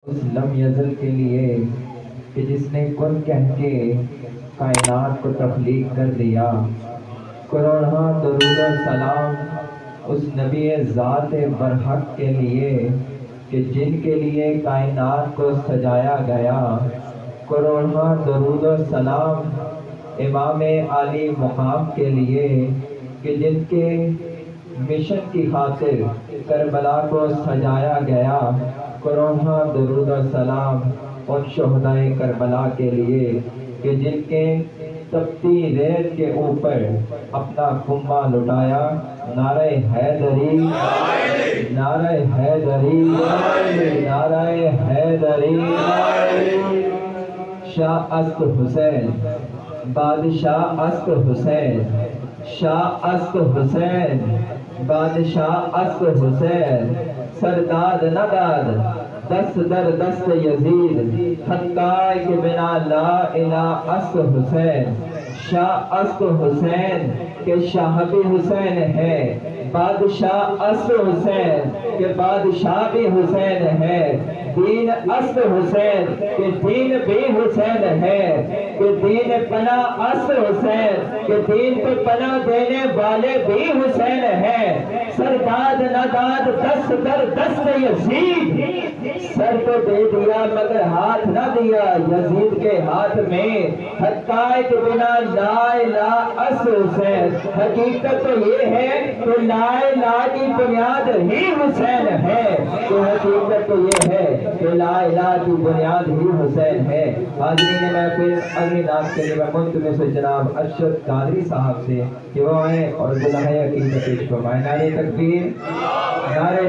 اس لم یزل کے لیے کہ جس نے کن کہہ کے کائنات کو تخلیق کر دیا۔ کروڑہا درود و سلام اس نبی ذات برحق کے لیے کہ جن کے لیے کائنات کو سجایا گیا۔ کروڑہا درود و سلام امام عالی مقام کے لیے کہ جن کے مشن کی خاطر کربلا کو سجایا گیا۔ کروڑہا درود و سلام ان شہدائے کربلا کے لیے کہ جن کے تپتی ریت کے اوپر اپنا خونہ لٹایا۔ نعرہ حیدری، نعرہ حیدری، نعرہ حیدری۔ شاہ است حسین، بادشاہ است حسین، شاہ است حسین، بادشاہ است حسین۔ سرداد نداد دست در دست یزید، خطائی کے بنا لا الہ است حسین۔ شاہ است حسین کہ شاہ بھی حسین ہے، بادشاہ است حسین کہ بادشاہ بھی حسین ہے۔ دین است حسین کہ دین بھی حسین ہے، کہ دین پناہ است حسین کہ دین کو پناہ دینے والے بھی حسین ہیں۔ سرداد نداد دست در دست یزید، سر تو دے دیا مگر ہاتھ نہ دیا یزید کے ہاتھ میں۔ حقائق بنا لا الہ است حسین، حقیقت تو یہ ہے کہ لا الہ کی بنیاد ہی حسین ہے، کہ حقیقت تو یہ ہے کہ لا الہ کی بنیاد ہی حسین ہے۔ حاضرین میں پھر اگلی نعت کے لیے میں منتظر سے جناب ارشد قادری صاحب سے کہ وہ آئیں اور گلہائے عقیدت پیش فرمائیں۔ نعرہ تکبیر، نعرہ